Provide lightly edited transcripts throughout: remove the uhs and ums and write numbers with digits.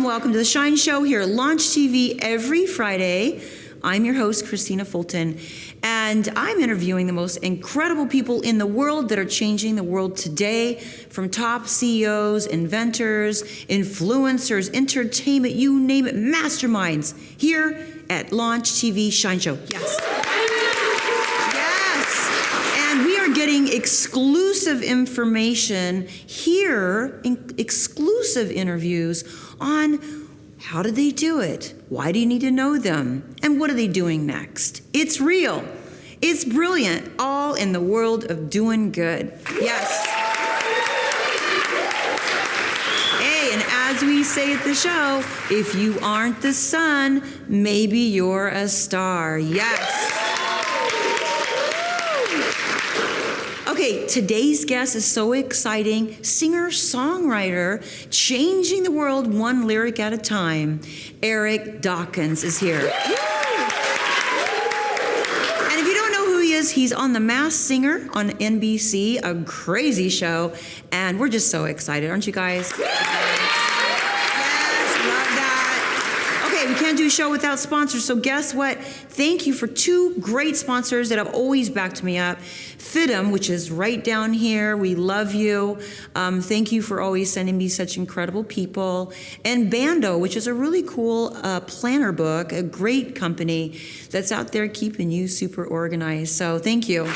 welcome to the Shine Show here at Launch TV every Friday. I'm your host, Christina Fulton, and I'm interviewing the most incredible people in the world that are changing the world today, from top CEOs, inventors, influencers, entertainment, you name it, masterminds, here at Launch TV Shine Show. Yes. Yes. And we are getting exclusive information here, exclusive interviews on how did they do it? Why do you need to know them? And what are they doing next? It's real. It's brilliant. All in the world of doing good. Yes. Hey, and as we say at the show, if you aren't the sun, maybe you're a star. Yes. Okay, today's guest is so exciting. Singer-songwriter, changing the world one lyric at a time. Eric Dawkins is here. And if you don't know who he is, he's on The Masked Singer on NBC, a crazy show. And we're just so excited, aren't you guys? We can't do a show without sponsors, so guess what? Thank you for two great sponsors that have always backed me up. FITM, which is right down here. We love you. Thank you for always sending me such incredible people. And Bando, which is a really cool planner book, a great company that's out there keeping you super organized. So thank you.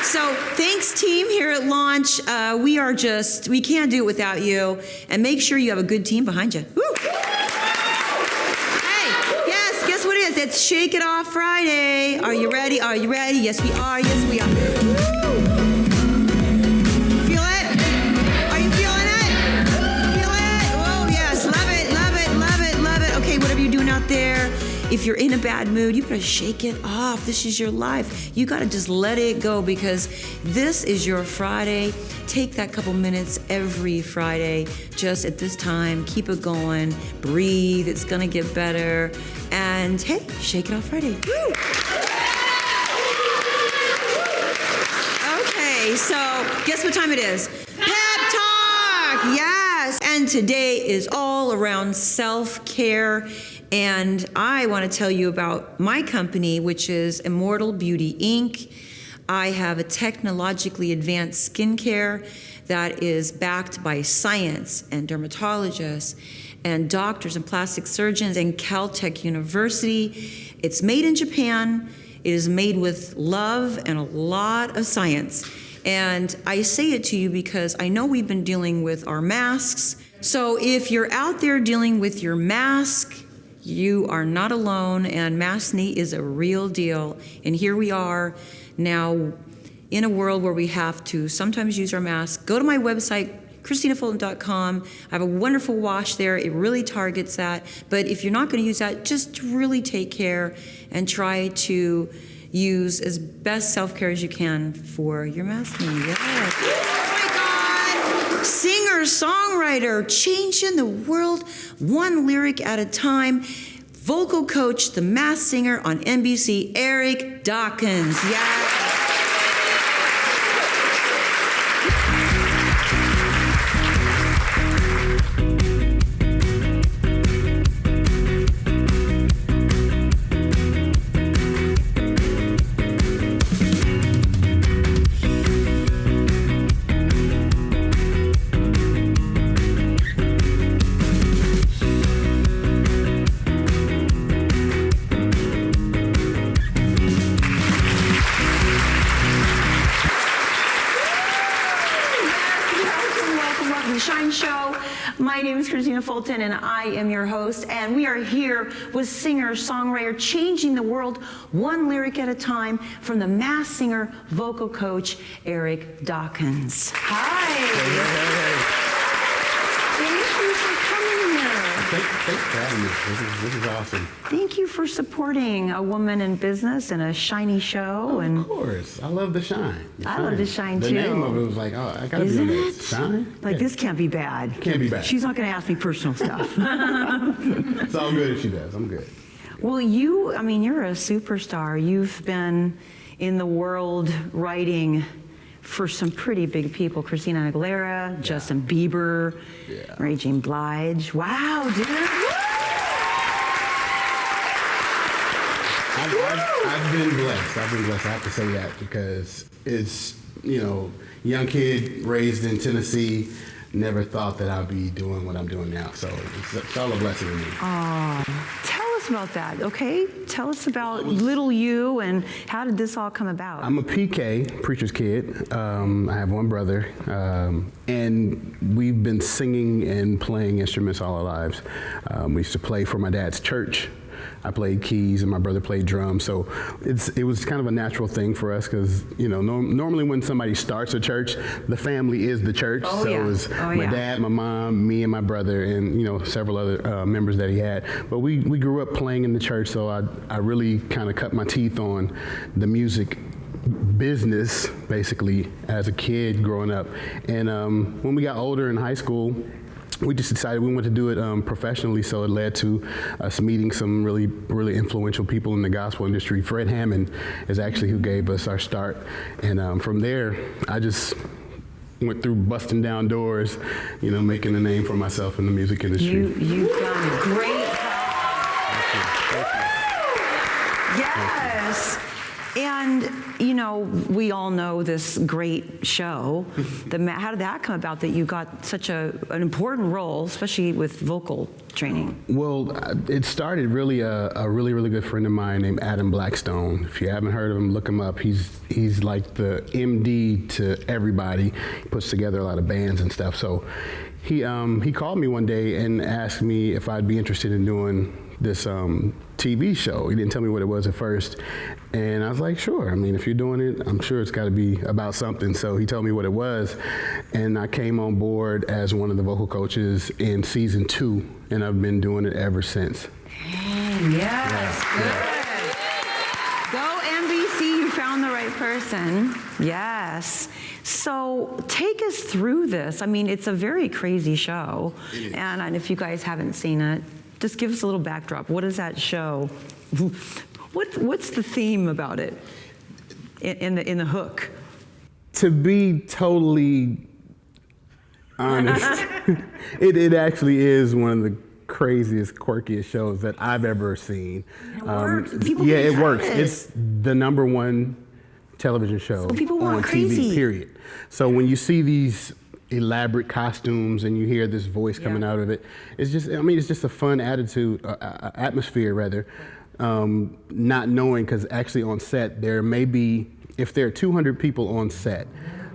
So thanks, team, here at Launch. We can't do it without you. And make sure you have a good team behind you. Woo! Hey, yes, guess what it is? It's Shake It Off Friday. Are you ready? Are you ready? Yes, we are. Yes, we are. Woo! Feel it? Are you feeling it? Feel it? Oh, yes. Love it, love it, love it, love it. Okay, whatever you're doing out there, if you're in a bad mood, you better shake it off. This is your life. You gotta just let it go because this is your Friday. Take that couple minutes every Friday, just at this time, keep it going, breathe, it's gonna get better. And hey, Shake It Off Friday. Woo! Okay, so guess what time it is? Pep Talk, yes. And today is all around self-care. And I want to tell you about my company, which is Immortal Beauty, Inc. I have a technologically advanced skincare that is backed by science and dermatologists and doctors and plastic surgeons and Caltech University. It's made in Japan. It is made with love and a lot of science. And I say it to you because I know we've been dealing with our masks. So if you're out there dealing with your mask, you are not alone, and mask knee is a real deal. And here we are now in a world where we have to sometimes use our mask. Go to my website, ChristinaFulton.com. I have a wonderful wash there. It really targets that. But if you're not going to use that, just really take care and try to use as best self-care as you can for your mask knee. Yes. Oh my God! Singer-songwriter, changing the world one lyric at a time. Vocal coach, The Masked Singer on NBC, Eric Dawkins. Yeah. My name is Christina Fulton, and I am your host, and we are here with singer-songwriter changing the world one lyric at a time from The Masked Singer vocal coach, Eric Dawkins. Hi. Hey. Thank you for coming here. Thanks for having me. This is awesome. Thank you for supporting a woman in business and a shiny show. Of course. I love the shine. I love the shine, too. The name of it was like, oh, I gotta be on that. Shine? Like, this can't be bad. Can't be bad. She's not going to ask me personal stuff. It's all good if she does. I'm good. Well, you're a superstar. You've been in the world writing for some pretty big people. Christina Aguilera, Justin Bieber, Raging Blige. Wow, dude. I've been blessed. I have to say that because it's, young kid raised in Tennessee, never thought that I'd be doing what I'm doing now. So it's all a blessing to me. Tell us about that, okay? Tell us about little you and how did this all come about? I'm a PK, preacher's kid. I have one brother, and we've been singing and playing instruments all our lives. We used to play for my dad's church. I played keys and my brother played drums, so it was kind of a natural thing for us because normally when somebody starts a church, the family is the church. It was my dad, my mom, me, and my brother, and several other members that he had. But we grew up playing in the church, so I really kind of cut my teeth on the music business basically as a kid growing up. And when we got older in high school, we just decided we wanted to do it professionally, so it led to us meeting some really, really influential people in the gospel industry. Fred Hammond is actually who gave us our start, and from there, I just went through busting down doors, making a name for myself in the music industry. You've done great. Thank you. Yes. And, we all know this great show. How did that come about that you got such an important role, especially with vocal training? Well, it started really a really, really good friend of mine named Adam Blackstone. If you haven't heard of him, look him up. He's like the MD to everybody. He puts together a lot of bands and stuff. So he called me one day and asked me if I'd be interested in doing this TV show. He didn't tell me what it was at first. And I was like, sure. I mean, if you're doing it, I'm sure it's got to be about something. So he told me what it was. And I came on board as one of the vocal coaches in season 2. And I've been doing it ever since. Yes. Good. Go NBC. You found the right person. Yes. So take us through this. I mean, it's a very crazy show. And if you guys haven't seen it, just give us a little backdrop. What is that show? What's the theme about it in the hook? To be totally honest, it actually is one of the craziest, quirkiest shows that I've ever seen. It works. It works. It's the #1 television show on TV, period. So when you see these elaborate costumes and you hear this voice coming out of it, it's just a fun atmosphere rather. Not knowing, because actually on set there may be, if there are 200 people on set,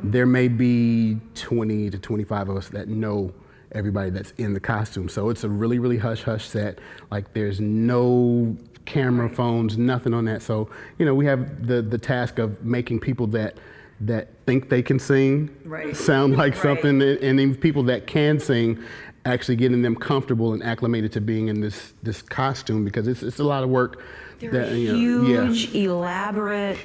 there may be 20 to 25 of us that know everybody that's in the costume. So it's a really, really hush-hush set. Like there's no camera, phones, nothing on that. So, we have the task of making people that think they can sing sound like something, and then people that can sing, actually getting them comfortable and acclimated to being in this costume, because it's a lot of work. They're huge, elaborate,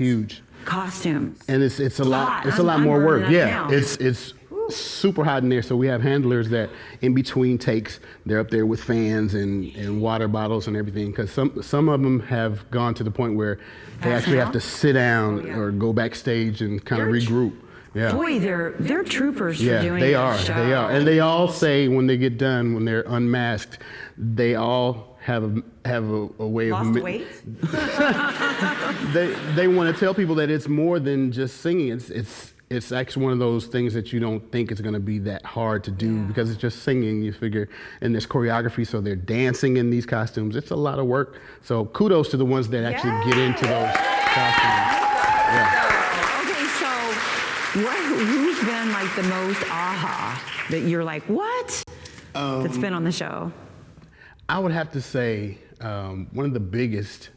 costumes, and it's a lot more work. It's super hot in there. So we have handlers that in between takes, they're up there with fans and water bottles and everything, because some of them have gone to the point where they actually have to sit down or go backstage and kind of regroup. Yeah. Boy, they're troopers for doing they that show. They are. And they all say when they get done, when they're unmasked, they all have a way Lost of weight? they want to tell people that it's more than just singing. It's actually one of those things that you don't think is going to be that hard to do, because it's just singing. You figure, and there's choreography, so they're dancing in these costumes. It's a lot of work. So kudos to the ones that actually get into those costumes. Who's been like the most aha that you're like, what? That's been on the show? I would have to say one of the biggest.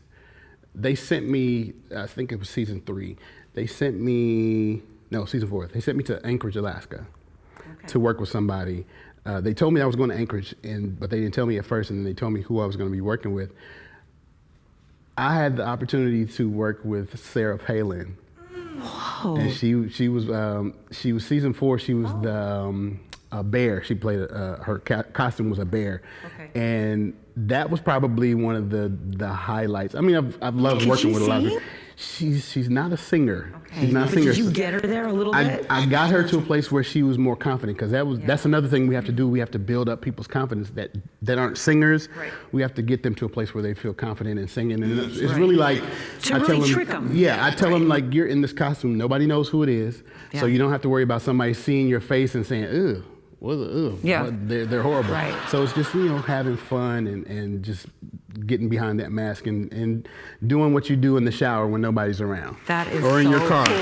They sent me, I think it was season 3. Season 4. They sent me to Anchorage, Alaska, to work with somebody. They told me I was going to Anchorage, but they didn't tell me at first, and then they told me who I was going to be working with. I had the opportunity to work with Sarah Palin. Whoa. And she was season 4. She was a bear. She played her costume was a bear, and that was probably one of the highlights. I mean, I've loved working with a lot of people. She's not a singer. Okay. She's not a But singer. did you get her there a little bit? I got her to a place where she was more confident, because that's another thing we have to do. We have to build up people's confidence that aren't singers. Right. We have to get them to a place where they feel confident in singing. And it's really like to really trick them. Yeah, I tell them, like, you're in this costume. Nobody knows who it is, so you don't have to worry about somebody seeing your face and saying, "Ugh, they're horrible." Right. So it's just, having fun and just getting behind that mask and doing what you do in the shower when nobody's around. That is or in so your car. cool.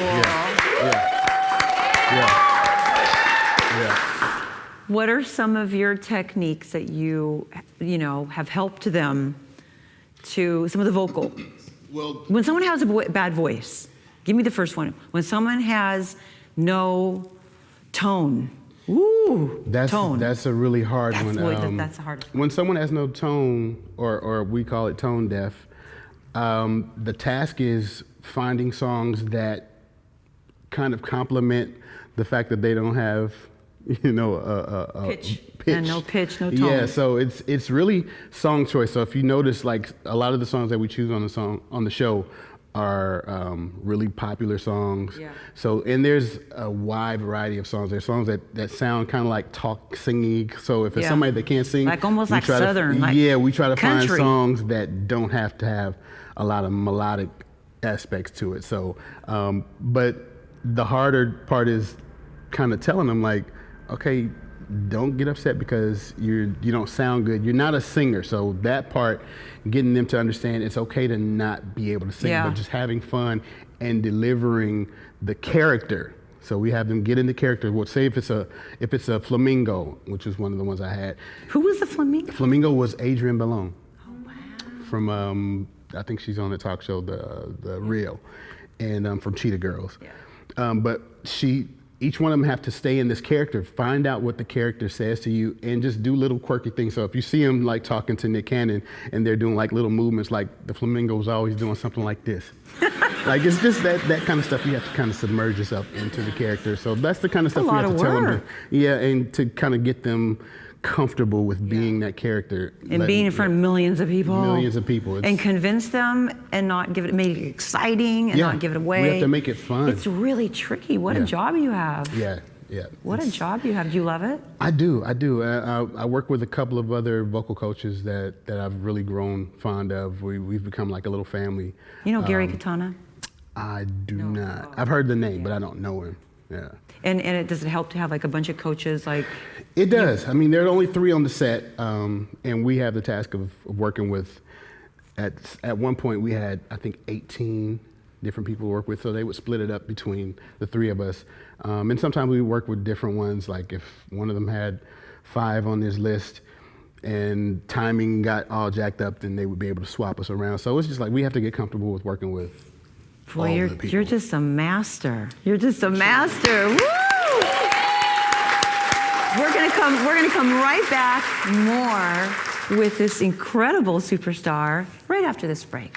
Yeah. What are some of your techniques that you have helped them to some of the vocal? Well, When someone has a bad voice, give me the first one. When someone has no tone. Ooh, tone. That's a really hard one. That's the hardest one. When someone has no tone, or we call it tone deaf, the task is finding songs that kind of complement the fact that they don't have, a Pitch. pitch. And no pitch, no tone. Yeah, so it's really song choice. So if you notice, like, a lot of the songs that we choose on the show are really popular songs. Yeah. So, and there's a wide variety of songs. There's songs that sound kind of like talk singing. So if it's somebody that can't sing, like almost we like try Southern, like we try to country. find songs that don't have to have a lot of melodic aspects to it. So, but the harder part is kind of telling them, like, okay, don't get upset because you don't sound good. You're not a singer, so that part, getting them to understand it's okay to not be able to sing, but just having fun and delivering the character. So we have them get into character. Well, say if it's a flamingo, which is one of the ones I had. Who was the flamingo? Flamingo was Adrienne Ballon. Oh, wow. From I think she's on the talk show, the Real, and from Cheetah Girls. Yeah. But each one of them have to stay in this character, find out what the character says to you, and just do little quirky things. So if you see them like talking to Nick Cannon and they're doing like little movements, like the flamingo's always doing something like this. Like, it's just that kind of stuff. You have to kind of submerge yourself into the character. So that's the kind of stuff we have to tell them. And to kind of get them comfortable with being that character. And being in front of millions of people. Millions of people. And convince them and not make it exciting and not give it away. We have to make it fun. It's really tricky. What a job you have. Yeah. What a job you have. Do you love it? I do. I work with a couple of other vocal coaches that I've really grown fond of. We've become like a little family. You know Gary Katana? I do not. I've heard the name, but I don't know him. Yeah. And does it help to have like a bunch of coaches like? It does. I mean, there are only 3 on the set, and we have the task of working with. At one point, we had, I think, 18 different people to work with, so they would split it up between the 3 of us. And sometimes we work with different ones, like if one of them had 5 on his list and timing got all jacked up, then they would be able to swap us around. So it's just like we have to get comfortable with working with all the people. You're just a master. You're just a master. Woo! We're gonna come right back more with this incredible superstar right after this break.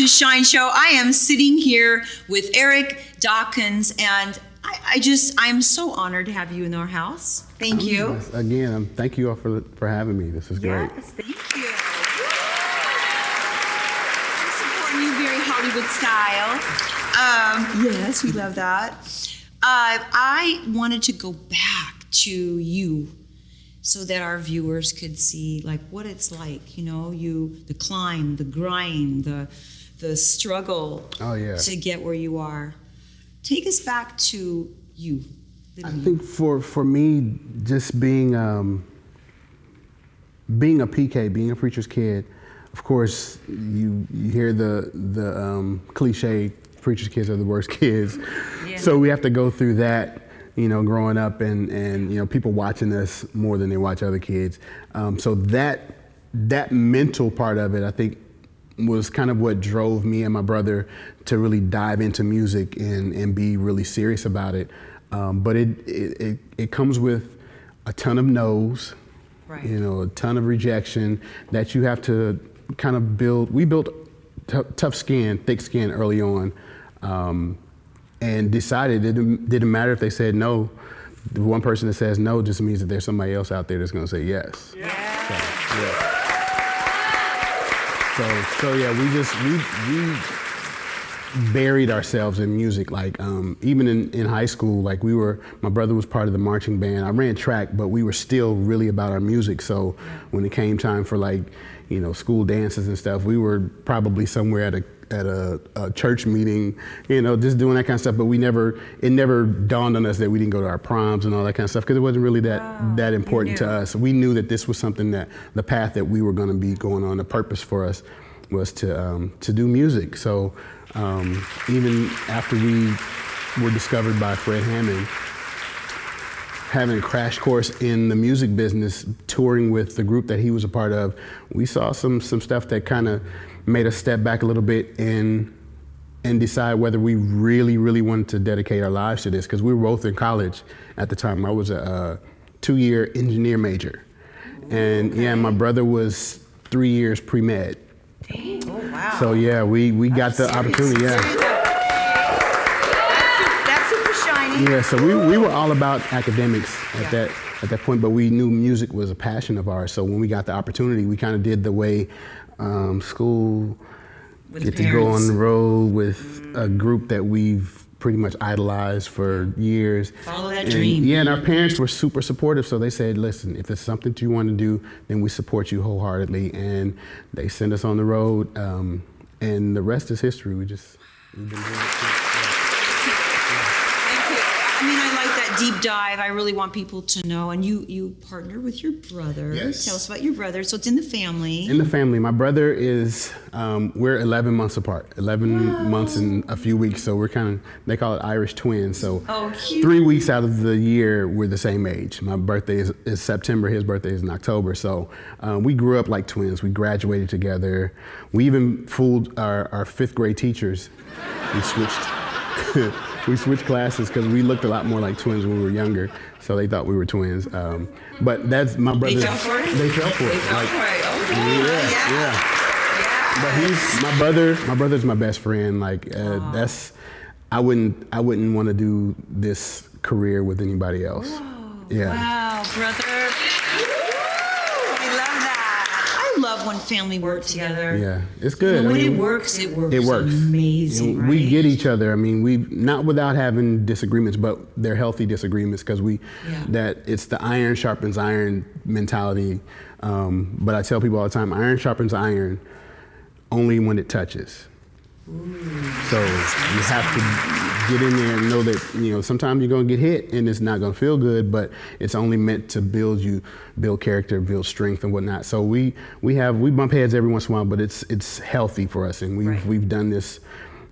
Shine Show. I am sitting here with Eric Dawkins, and I'm so honored to have you in our house. Thank you. Yes, again, thank you all for having me. This is great. Yes, thank you. I'm supporting you very Hollywood style. Yes, we love that. I wanted to go back to you so that our viewers could see like what it's like, the climb, the grind, the struggle to get where you are. Take us back to you. I think for me, just being a PK, being a preacher's kid, of course, you hear the cliche, preacher's kids are the worst kids. Yeah. So we have to go through that, growing up and people watching us more than they watch other kids. So that mental part of it, I think, was kind of what drove me and my brother to really dive into music and be really serious about it. But it comes with a ton of no's, right. A ton of rejection that you have to kind of build. We built tough skin, thick skin early on, and decided it didn't matter if they said no. The one person that says no just means that there's somebody else out there that's going to say yes. Yeah. So we buried ourselves in music. Like even in high school, like my brother was part of the marching band. I ran track, but we were still really about our music. So when it came time for school dances and stuff, we were probably somewhere at a church meeting, just doing that kind of stuff. But it never dawned on us that we didn't go to our proms and all that kind of stuff because it wasn't really that important to us. We knew that this was something that the path that we were going to be going on. The purpose for us was to do music. So even after we were discovered by Fred Hammond, having a crash course in the music business, touring with the group that he was a part of, we saw some stuff that kind of made us step back a little bit and decide whether we really wanted to dedicate our lives to this, because we were both in college at the time. I was a 2-year engineer major. And my brother was 3 years pre-med. Oh, wow. So we got the opportunity, That's super shiny. Yeah, so we were all about academics at that point, but we knew music was a passion of ours. So when we got the opportunity, we kind of did the way school, with get to go on the road with a group that we've pretty much idolized for years. Follow that dream. Yeah, and our parents were super supportive, so they said, listen, if it's something that you want to do, then we support you wholeheartedly. And they sent us on the road, and the rest is history. We've been doing it. I mean, I like that deep dive. I really want people to know. And you partner with your brother. Yes. Tell us about your brother. So it's in the family. In the family. My brother is, we're 11 months apart. 11 months and a few weeks. So we're they call it Irish twins. So cute. 3 weeks out of the year, we're the same age. My birthday is September. His birthday is in October. So we grew up like twins. We graduated together. We even fooled our fifth grade teachers. We switched. We switched classes because we looked a lot more like twins when we were younger, so they thought we were twins. But that's my brother. They fell for it? They fell for it. They fell for it. Okay. Yeah. But he's my brother. My brother's my best friend. I wouldn't want to do this career with anybody else. Whoa. Yeah. Wow, brother. I love that. I love when family work together. Yeah, it's good. When it works, it works. It works. Amazing, right? We get each other. I mean, we not without having disagreements, but they're healthy disagreements because that it's the iron sharpens iron mentality. But I tell people all the time, iron sharpens iron only when it touches. So you have to get in there and know that, sometimes you're going to get hit and it's not going to feel good, but it's only meant to build character, build strength and whatnot. So we bump heads every once in a while, but it's healthy for us. And we've done this.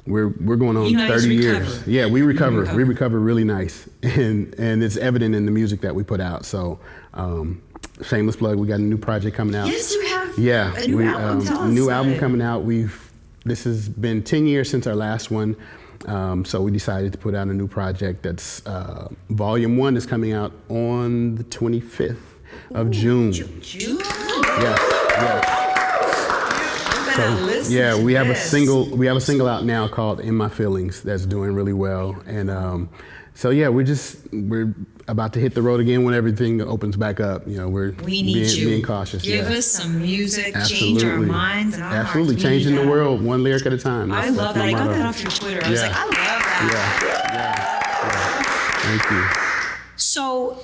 We're going on 30 years. Yeah, we recover. We recover really nice. And it's evident in the music that we put out. So, shameless plug, we got a new project coming out. Yes, you have a new album. Tell us new about album it. coming out. This has been 10 years since our last one, so we decided to put out a new project that's, Volume 1 is coming out on the 25th of June. June? Yes. So, we have a single out now called In My Feelings that's doing really well. And we're about to hit the road again when everything opens back up. We're being cautious. Give us some music, Absolutely. change our minds and our Absolutely, hearts. changing the world one lyric at a time. I love that. I got that off your Twitter. I was like, I love that. Yeah. Thank you. So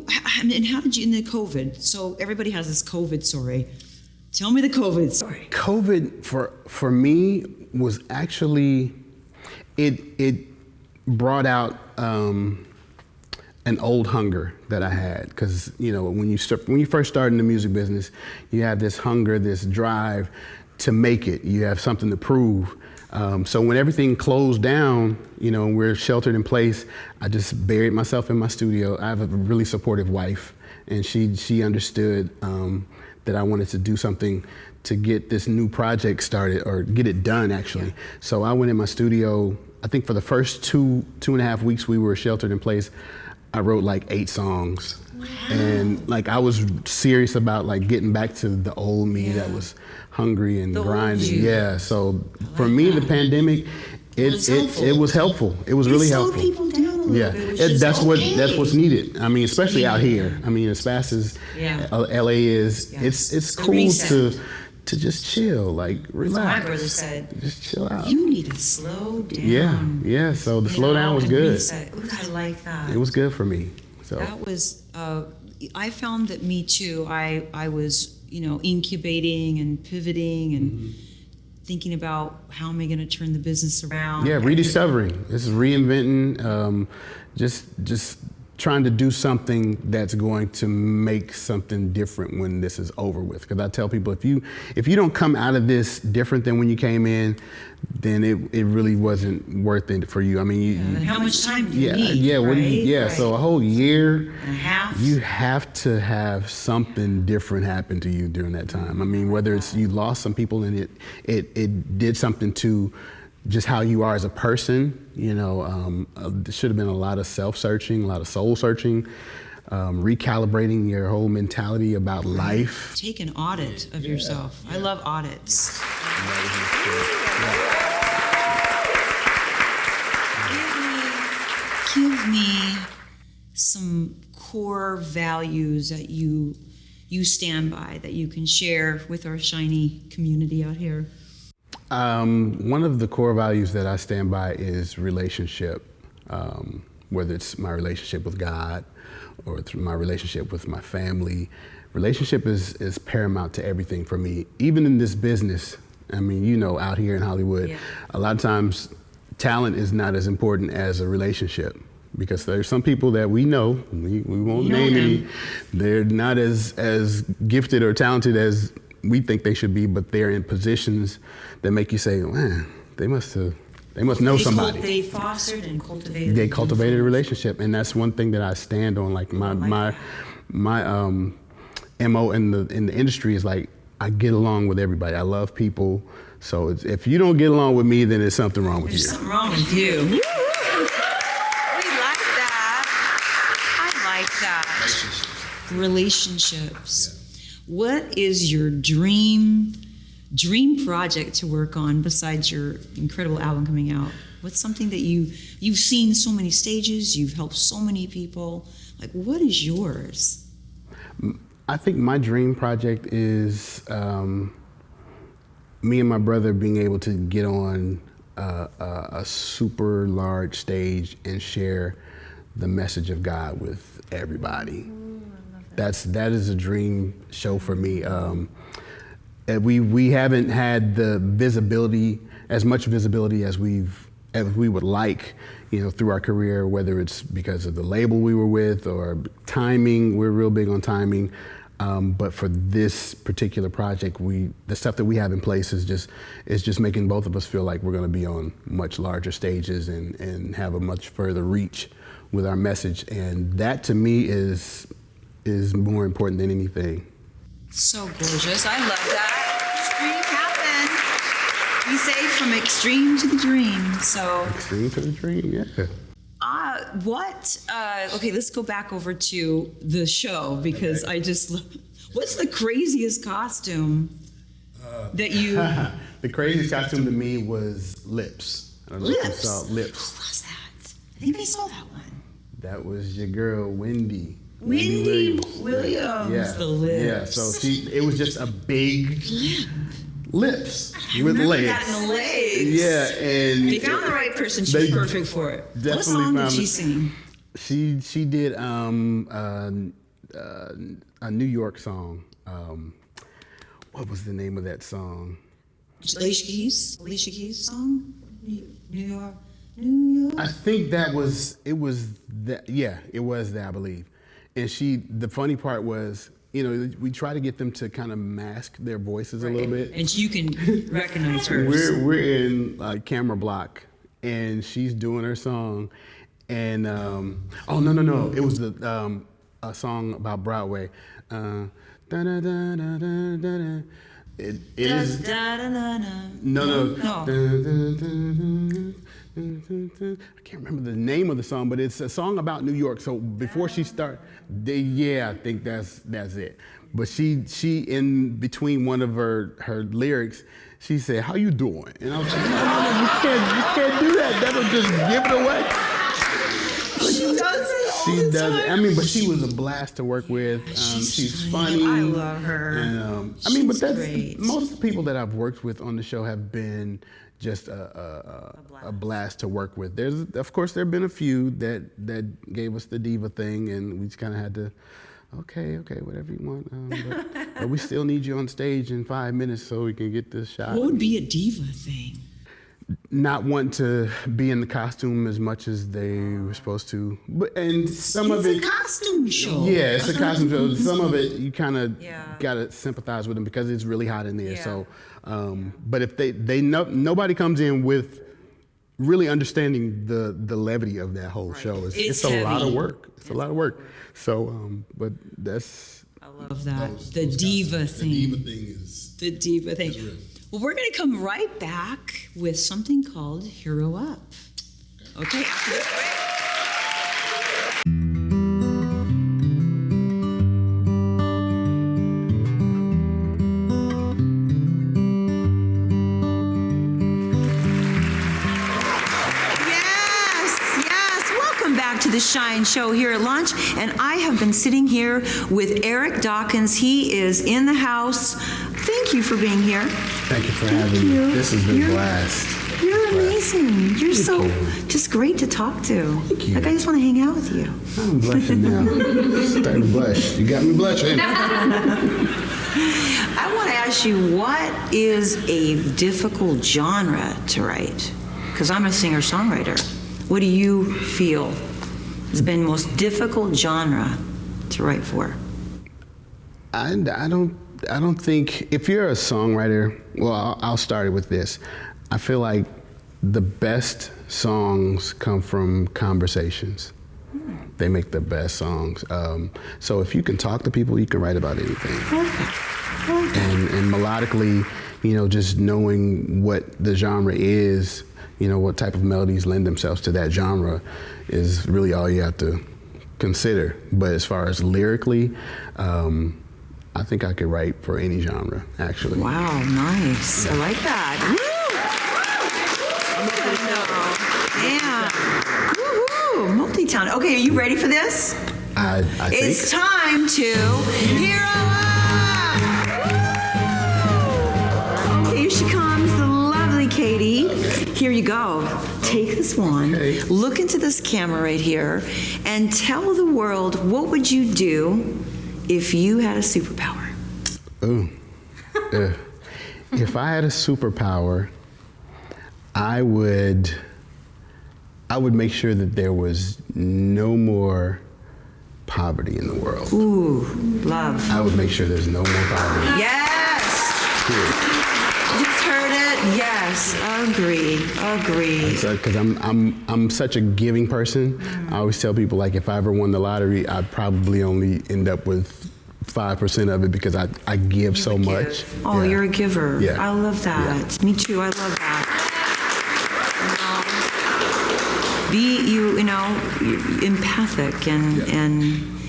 how did you, in the COVID, so everybody has this COVID story. Tell me the COVID story. COVID for me was actually, it brought out an old hunger that I had, because when you first start in the music business, you have this hunger, this drive to make it. You have something to prove. So when everything closed down, you know, we're sheltered in place, I just buried myself in my studio. I have a really supportive wife, and she understood that I wanted to do something to get this new project started, or get it done actually. Yeah. So I went in my studio. I think for the first two and a half weeks we were sheltered in place, I wrote like 8 songs. Wow. And like I was serious about like getting back to the old me that was hungry and grinding. Yeah. So for me, the pandemic, it was helpful. It was really helpful. People down a little bit. That's what's needed. I mean, especially out here. I mean, as fast as LA is, it's cool to just chill, like relax. My brother said, just chill out. You need to slow down. Yeah. So the slowdown was good. Ooh, I like that. It was good for me. So that was. I found that me too. I was, you know, incubating and pivoting and thinking about how am I going to turn the business around. Yeah, rediscovering. This is reinventing. Just trying to do something that's going to make something different when this is over with. Because I tell people, if you don't come out of this different than when you came in, then it really wasn't worth it for you. I mean, and how much time do you need? Right? So a whole year and a half. You have to have something different happen to you during that time. I mean, whether it's you lost some people and it did something to just how you are as a person, you know, there should have been a lot of self-searching, a lot of soul-searching, recalibrating your whole mentality about life. Take an audit of yourself. I love audits. Give me some core values that you stand by, that you can share with our shiny community out here. One of the core values that I stand by is relationship, whether it's my relationship with God or through my relationship with my family. Relationship is paramount to everything for me, even in this business. I mean, you know, out here in Hollywood, a lot of times talent is not as important as a relationship, because there's some people that we know, we won't name any, they're not as gifted or talented as we think they should be, but they're in positions that make you say, man, they must know somebody. They fostered and cultivated. They cultivated a relationship, and that's one thing that I stand on. Like my MO in the industry is like, I get along with everybody. I love people. So if you don't get along with me, then there's something wrong with you. There's something wrong with you. We like that. I like that. Relationships. What is your dream project to work on besides your incredible album coming out? What's something that you've seen so many stages, you've helped so many people. Like, what is yours? I think my dream project is me and my brother being able to get on a super large stage and share the message of God with everybody. That is a dream show for me. We haven't had the visibility, as much visibility as we would like, you know, through our career, whether it's because of the label we were with or timing. We're real big on timing. But for this particular project, the stuff that we have in place is just making both of us feel like we're going to be on much larger stages and have a much further reach with our message. And that to me is more important than anything. So gorgeous. I love that. Dream happen. We say from extreme to the dream. So extreme to the dream, yeah. Okay, let's go back over to the show, because what's the craziest costume that you... The craziest costume to me was Lips. I don't know if you saw Lips. Who was that? I think I saw that one. That was your girl, Wendy Williams. Yeah. The lips. Yeah, so it was just a big lips with legs. That in the legs. Yeah, and they found the right person. She's perfect for it. What song did she sing? She did a New York song. What was the name of that song? Alicia Keys song? New York. I think it was that, I believe. And the funny part was, we try to get them to kind of mask their voices a little bit. And you can recognize hers. We're in camera block, and she's doing her song, and no, it was a song about Broadway. It is no. I can't remember the name of the song, but it's a song about New York. So before she started, I think that's it. But she in between one of her lyrics, she said, "How you doing?" And I was like, "No, you can't do that. That'll just give it away." She does it. She does it. I mean, but she was a blast to work with. She's funny. I love her. And but that's great. Most of the people that I've worked with on the show have been just a blast to work with. Of course, there have been a few that gave us the diva thing, and we just kind of had to, okay, whatever you want. But we still need you on stage in 5 minutes so we can get this shot. What would be a diva thing? Not want to be in the costume as much as they were supposed to, it's a costume show. Yeah, it's a costume show. Some of it you kind of gotta sympathize with them because it's really hot in there. Yeah. So, but if they know, nobody comes in with really understanding the levity of that whole show. It's a lot of work. It's a lot of work. So, but that's. I love that. The diva thing. The diva thing is. The diva thing. Real. Well, we're going to come right back with something called Hero Up. Okay, after this break. To the Shine Show here at lunch, and I have been sitting here with Eric Dawkins. He is in the house. Thank you for being here. Thank you for having me. This has been a blast. You're amazing. You're so just great to talk to. Thank you. Like, I just want to hang out with you. I'm blushing now. Starting to blush. You got me blushing. I want to ask you, what is a difficult genre to write? Because I'm a singer-songwriter. What do you feel has been the most difficult genre to write for? I don't think, if you're a songwriter, well, I'll start it with this. I feel like the best songs come from conversations. They make the best songs. So if you can talk to people, you can write about anything. And melodically, just knowing what the genre is, what type of melodies lend themselves to that genre is really all you have to consider. But as far as lyrically, I think I could write for any genre, actually. Wow, nice. Yeah. I like that. Woo! Yeah. Woo-hoo! Multi-talent. Okay, are you ready for this? I think. It's time to Hero Up! Okay, here she comes, the lovely Katie. Here you go. Take this one, look into this camera right here, and tell the world, what would you do if you had a superpower? Ooh. If I had a superpower, I would make sure that there was no more poverty in the world. Ooh, love. I would make sure there's no more poverty. Yes! Period. Just heard it. Yes, agree. Because I'm such a giving person. I always tell people, like, if I ever won the lottery, I'd probably only end up with 5% of it because I give so much. Oh, you're a giver. Yeah. I love that. Yeah. Me too. I love that. Be empathic and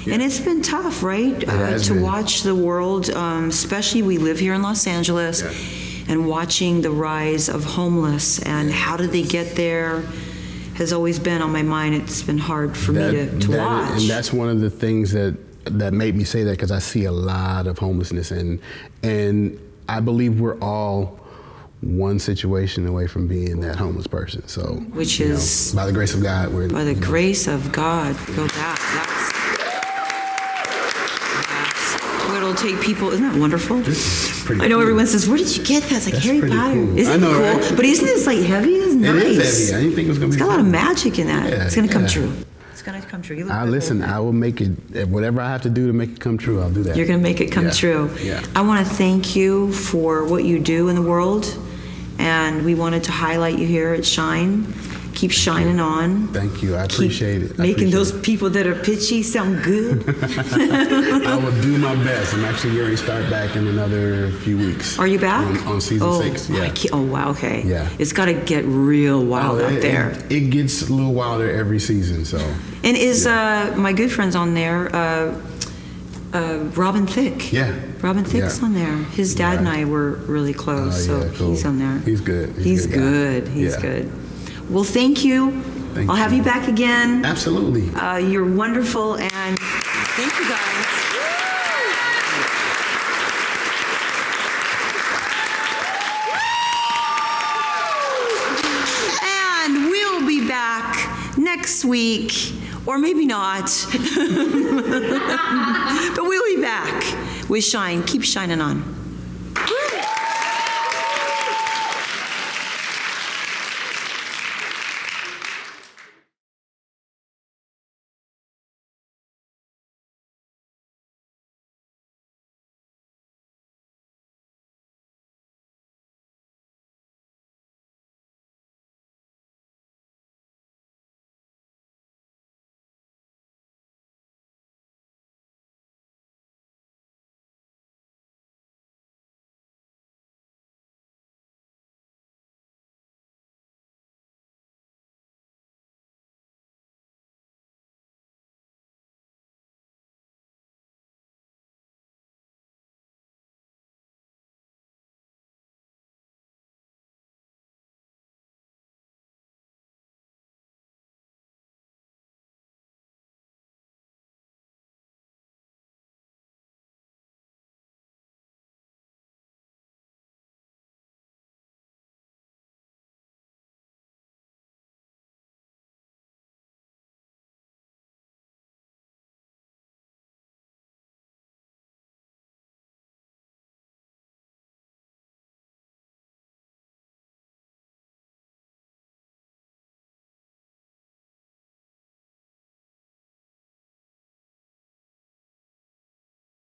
it's been tough, right? To watch the world, especially we live here in Los Angeles. Yeah. And watching the rise of homeless and how did they get there has always been on my mind. It's been hard for me to watch. And that's one of the things that made me say that, because I see a lot of homelessness, and I believe we're all one situation away from being that homeless person. So, which is by the grace of God, by the grace of God, go back. It'll take people. Isn't that wonderful? I know everyone says, "Where did you get that?" It's like Harry Potter. Cool. Isn't it cool? Right? But isn't it like heavy? It's nice. It is heavy. I didn't think it was going to be. It's got a lot of magic in that. Yeah, it's going to come true. It's gonna come true. You look I good. listen. I will make it. Whatever I have to do to make it come true, I'll do that. You're gonna make it come Yeah. true. Yeah. I want to thank you for what you do in the world, and we wanted to highlight you here at Shine. Keep shining on. Thank you. I appreciate it. Making those people that are pitchy sound good. I will do my best. I'm actually going to start back in another few weeks. Are you back? On season 6. Yeah. Oh, wow. Okay. Yeah. It's got to get real wild out there. It gets a little wilder every season. So. And is my good friend's on there? Robin Thicke. Yeah. Robin Thicke's on there. His dad and I were really close, so cool. he's on there. He's good. He's good. He's good. Well, thank you. I'll have you back again. Absolutely. You're wonderful, and thank you guys. And we'll be back next week, or maybe not. But we'll be back with Shine. Keep shining on.